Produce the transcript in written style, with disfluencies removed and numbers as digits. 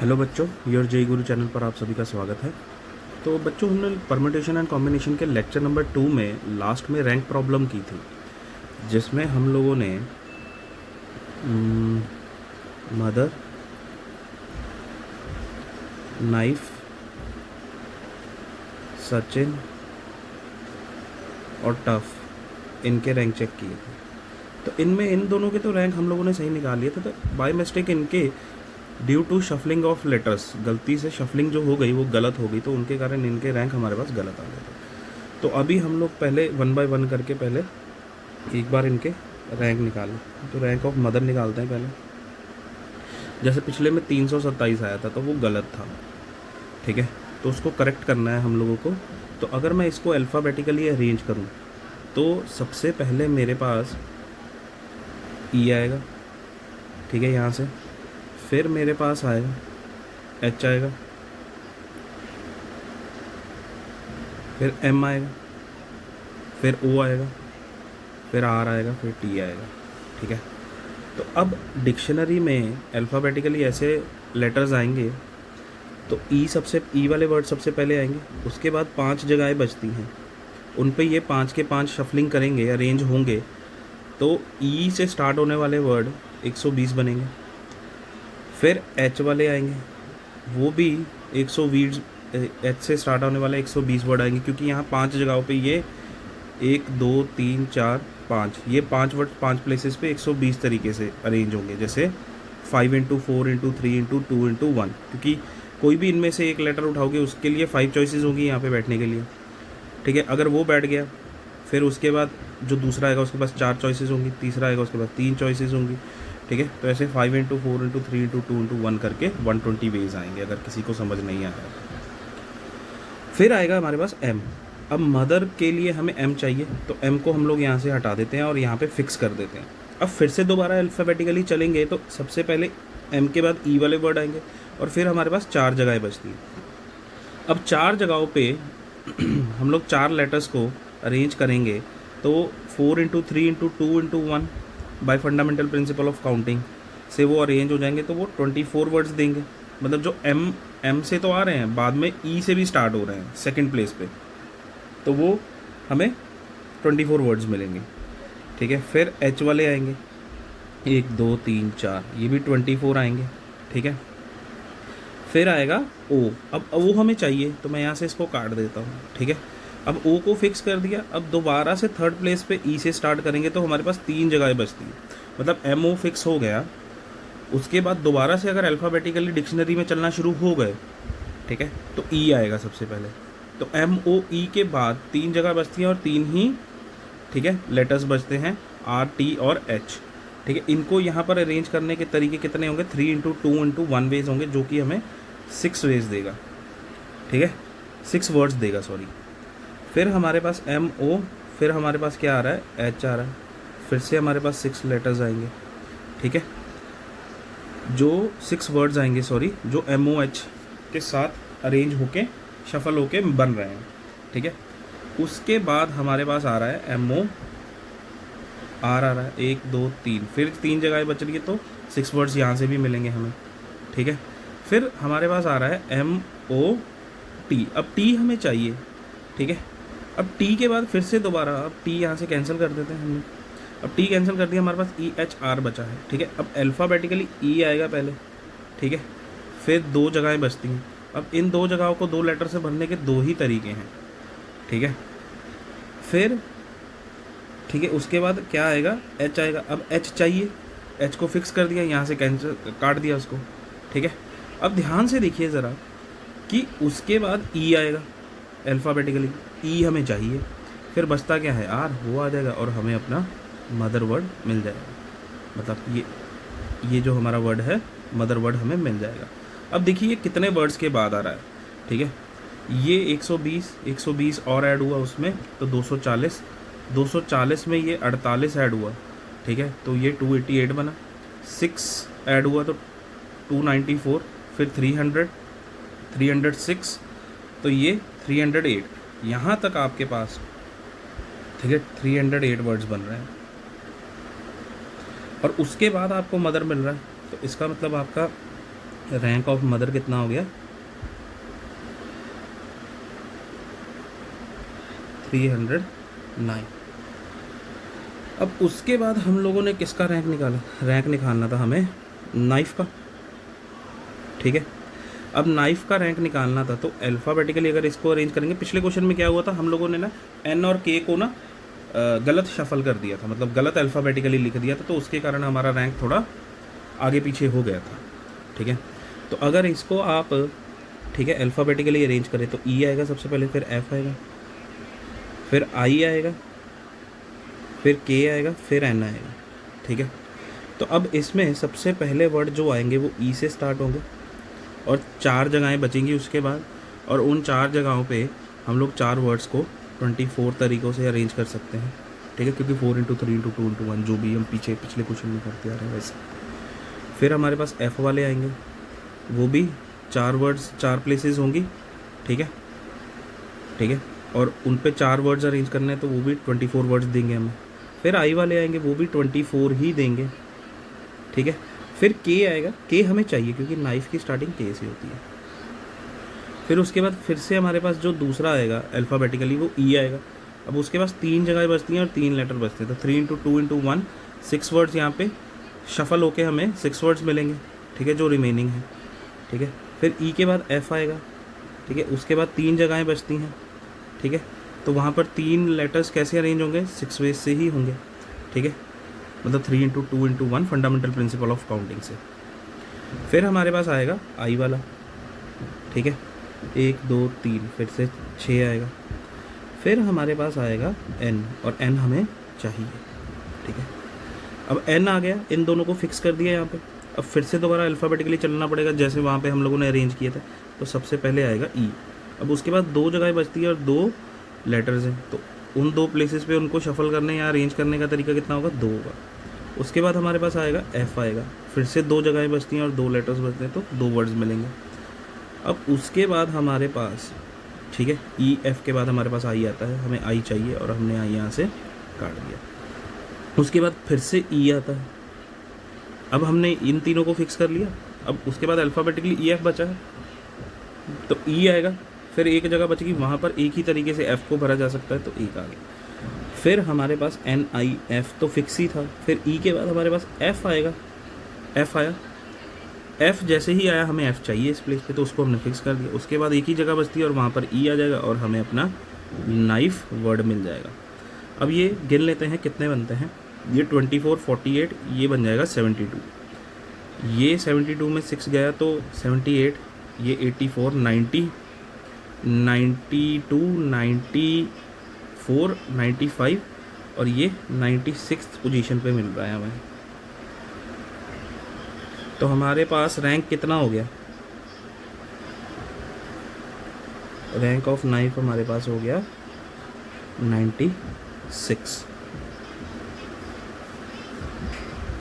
Hello बच्चों, your जय गुरु channel पर आप सभी का स्वागत है। तो बच्चों, हमने परम्यूटेशन एंड कॉम्बिनेशन के लेक्चर नंबर 2 में लास्ट में रैंक प्रॉब्लम की थी, जिसमें हम लोगों ने मदर, नाइफ, सचिन और टफ इनके रैंक चेक किए थे। तो इनमें इन दोनों के तो रैंक हम लोगों ने सही निकाल लिए थे। तो बाय मिस्टेक इनके due to shuffling of letters, गलती से शफलिंग जो हो गई वो गलत हो गई, तो उनके कारण इनके रैंक हमारे पास गलत आ गए थे। तो अभी हम लोग पहले 1 बाय 1 करके पहले एक बार इनके रैंक निकालें। तो रैंक ऑफ मदर निकालते हैं पहले। जैसे पिछले में 327 आया था तो वो गलत था, ठीक है, तो उसको करेक्ट करना है हम लोगों को। तो अगर मैं इसको अल्फ़ाबेटिकली अरेंज करूँ तो सबसे पहले मेरे पास ई आएगा, ठीक है, यहाँ से। फिर मेरे पास आएगा एच आएगा, फिर एम आएगा, फिर ओ आएगा, फिर आर आएगा, फिर टी आएगा, ठीक है। तो अब डिक्शनरी में अल्फ़ाबेटिकली ऐसे लेटर्स आएंगे तो ई वाले वर्ड सबसे पहले आएंगे। उसके बाद 5 जगहें बचती हैं, उन पे ये 5 के 5 शफलिंग करेंगे, अरेंज होंगे, तो ई से स्टार्ट होने वाले वर्ड 120 बनेंगे। फिर एच वाले आएंगे, वो भी 120, एच से स्टार्ट होने वाले 120 वर्ड आएंगे, क्योंकि यहाँ 5 जगहों पे ये 1 2 3 4 5, ये 5 वर्ड 5 प्लेसेस पे 120 तरीके से अरेंज होंगे। जैसे 5 इंटू 4 इंटू 3 इंटू 2 इंटू 1, क्योंकि कोई भी इनमें से एक लेटर उठाओगे उसके लिए 5 चॉइसेस होंगी यहाँ पे बैठने के लिए, ठीक है। अगर वो बैठ गया, फिर उसके बाद जो दूसरा आएगा उसके पास 4 चॉइसेस होंगी, तीसरा आएगा उसके पास 3 चॉइसेस होंगी, ठीक है। तो ऐसे 5 इंटू 4 इंटू 3 इंटू 2 इंटू 1 करके 120 वेज आएंगे, अगर किसी को समझ नहीं आ रहा है। फिर आएगा हमारे पास एम। अब मदर के लिए हमें एम चाहिए, तो एम को हम लोग यहाँ से हटा देते हैं और यहाँ पे फिक्स कर देते हैं। अब फिर से दोबारा अल्फ़ाबेटिकली चलेंगे तो सबसे पहले एम के बाद ई वाले वर्ड आएंगे और फिर हमारे पास 4 जगहें बचती हैं। अब 4 जगहों पे हम लोग 4 लेटर्स को अरेंज करेंगे, तो 4 into 3 into 2 into 1 by fundamental principle of counting से वो अरेंज हो जाएंगे, तो वो 24 वर्ड्स देंगे। मतलब जो एम से तो आ रहे हैं, बाद में ई से भी स्टार्ट हो रहे हैं सेकंड प्लेस पे, तो वो हमें 24 वर्ड्स मिलेंगे, ठीक है। फिर एच वाले आएंगे 1 2 3 4, ये भी 24 आएंगे, ठीक है। फिर आएगा ओ। अब वो हमें चाहिए तो मैं यहाँ से इसको काट देता हूँ, ठीक है। अब ओ को फिक्स कर दिया। अब दोबारा से थर्ड प्लेस पे ई से स्टार्ट करेंगे तो हमारे पास 3 जगहें बचती हैं। मतलब एम ओ फिक्स हो गया, उसके बाद दोबारा से अगर अल्फ़ाबेटिकली डिक्शनरी में चलना शुरू हो गए, ठीक है, तो ई आएगा सबसे पहले। तो एम ओ ई के बाद 3 जगह बचती हैं और 3 ही, ठीक है, लेटर्स बचते हैं, आर टी और एच, ठीक है। इनको यहाँ पर अरेंज करने के तरीके कितने होंगे? 3 इंटू 2 इंटू 1 वेज होंगे, जो कि हमें 6 वेज देगा, ठीक है, 6 वर्ड्स देगा, सॉरी। फिर हमारे पास एम ओ, फिर हमारे पास क्या आ रहा है? एच आ रहा है। फिर से हमारे पास 6 लेटर्स आएंगे, ठीक है, जो 6 वर्ड्स आएंगे, सॉरी, जो एम ओ एच के साथ अरेंज होके शफल होके बन रहे हैं, ठीक है। उसके बाद हमारे पास आ रहा है एम ओ आर आ रहा है, 1 2 3, फिर 3 जगह बच रही है, तो 6 वर्ड्स यहाँ से भी मिलेंगे हमें, ठीक है। फिर हमारे पास आ रहा है एम ओ टी। अब टी हमें चाहिए, ठीक है। अब टी के बाद फिर से दोबारा, अब टी यहाँ से कैंसिल कर देते हैं हमने। अब टी कैंसिल कर दिया, हमारे पास ई एच आर बचा है, ठीक है। अब अल्फ़ाबेटिकली ई आएगा पहले, ठीक है। फिर 2 जगहें बचती हैं। अब इन 2 जगहों को 2 लेटर से भरने के 2 ही तरीके हैं, ठीक है। फिर, ठीक है, उसके बाद क्या आएगा? एच आएगा। अब एच चाहिए, एच को फिक्स कर दिया, यहाँ से कैंसिल काट दिया उसको, ठीक है। अब ध्यान से देखिए ज़रा कि उसके बाद ई आएगा अल्फ़ाबेटिकली, ई हमें चाहिए। फिर बचता क्या है? आर, वो आ जाएगा और हमें अपना मदर वर्ड मिल जाएगा। मतलब ये जो हमारा वर्ड है, मदर वर्ड हमें मिल जाएगा। अब देखिए ये कितने वर्ड्स के बाद आ रहा है, ठीक है। ये 120 और ऐड हुआ उसमें, तो 240 में ये 48 ऐड हुआ, ठीक है, तो ये 288 बना। 6 ऐड हुआ तो 294, फिर 306, तो ये 308। यहाँ तक आपके पास, ठीक है, 308 वर्ड्स बन रहे हैं। और उसके बाद आपको मदर मिल रहा है, तो इसका मतलब आपका रैंक ऑफ मदर कितना हो गया 309। अब उसके बाद हम लोगों ने किसका रैंक निकाला, रैंक निकालना था हमें नाइफ़ का, ठीक है। अब नाइफ़ का रैंक निकालना था तो अल्फ़ाबेटिकली अगर इसको अरेंज करेंगे, पिछले क्वेश्चन में क्या हुआ था, हम लोगों ने ना एन और के को ना गलत शफल कर दिया था, मतलब गलत अल्फ़ाबेटिकली लिख दिया था, तो उसके कारण हमारा रैंक थोड़ा आगे पीछे हो गया था, ठीक है। तो अगर इसको आप, ठीक है, अल्फ़ाबेटिकली अरेंज करें तो ई आएगा सबसे पहले, फिर एफ आएगा, फिर आई आएगा, फिर के आएगा, फिर एन आएगा, ठीक है। तो अब इसमें सबसे पहले वर्ड जो आएंगे वो ई से स्टार्ट होंगे और 4 जगहें बचेंगी उसके बाद, और उन 4 जगहों पे हम लोग 4 वर्ड्स को 24 तरीक़ों से अरेंज कर सकते हैं, ठीक है, क्योंकि 4 इंटू 3 इंटू 2 इंटू 1 जो भी हम पिछले क्वेश्चन में करते आ रहे हैं वैसे। फिर हमारे पास एफ़ वाले आएंगे, वो भी 4 वर्ड्स 4 प्लेसेस होंगी, ठीक है, ठीक है, और उन पे 4 वर्ड्स अरेंज करने हैं तो वो भी 24 वर्ड्स देंगे हमें। फिर आई वाले आएंगे, वो भी 24 ही देंगे, ठीक है। फिर के आएगा, के हमें चाहिए क्योंकि नाइफ़ की स्टार्टिंग के से होती है। फिर उसके बाद फिर से हमारे पास जो दूसरा आएगा अल्फ़ाबेटिकली वो ई आएगा। अब उसके पास 3 जगह बचती हैं और 3 लेटर बचते हैं, तो 3 इंटू 2 इंटू 1 6 वर्ड्स यहाँ पे शफल होके हमें 6 वर्ड्स मिलेंगे, ठीक है, जो रिमेनिंग है, ठीक है। फिर ई के बाद एफ़ आएगा, ठीक है, उसके बाद 3 जगहें बचती हैं, ठीक है, तो वहाँ पर 3 लेटर्स कैसे अरेंज होंगे, 6 वेज से ही होंगे, ठीक है, मतलब 3 into 2 into 1 fundamental principle of counting से। फिर हमारे पास आएगा आई वाला, ठीक है, 1 2 3, फिर से 6 आएगा। फिर हमारे पास आएगा एन, और एन हमें चाहिए, ठीक है। अब एन आ गया, इन दोनों को फिक्स कर दिया यहाँ पे। अब फिर से दोबारा अल्फ़ाबेटिकली चलना पड़ेगा जैसे वहाँ पे हम लोगों ने अरेंज किए थे। तो सबसे पहले आएगा ई। अब उसके बाद 2 जगह बचती है और 2 लेटर्स हैं, तो उन 2 प्लेसेस पे उनको शफल करने या अरेंज करने का तरीका कितना होगा, 2 होगा। उसके बाद हमारे पास आएगा एफ़ आएगा, फिर से 2 जगहें बचती हैं और 2 लेटर्स बचते हैं, तो 2 वर्ड्स मिलेंगे। अब उसके बाद हमारे पास, ठीक है, ई एफ़ के बाद हमारे पास आई आता है, हमें आई चाहिए और हमने आई यहाँ से काट दिया। उसके बाद फिर से ई आता है। अब हमने इन तीनों को फिक्स कर लिया। अब उसके बाद अल्फ़ाबेटिकली ई एफ़ बचा है, तो ई आएगा, फिर एक जगह बचेगी, वहाँ पर एक ही तरीके से एफ़ को भरा जा सकता है, तो एक आ गया। फिर हमारे पास एन आई एफ़ तो फिक्स ही था। फिर ई के बाद हमारे पास एफ़ आएगा, एफ़ आया, एफ़ जैसे ही आया हमें एफ़ चाहिए इस प्लेस पे, तो उसको हमने फिक्स कर दिया। उसके बाद एक ही जगह बचती है और वहाँ पर ई आ जाएगा और हमें अपना नाइफ वर्ड मिल जाएगा। अब ये गिन लेते हैं कितने बनते हैं। ये 24 48, ये बन जाएगा 72। ये 72 में 6 गया तो 78, ये 84 90 92 94 95 और ये 96 पोजीशन पे मिल रहा है हमें। तो हमारे पास रैंक कितना हो गया, रैंक ऑफ नाइफ हमारे पास हो गया 96।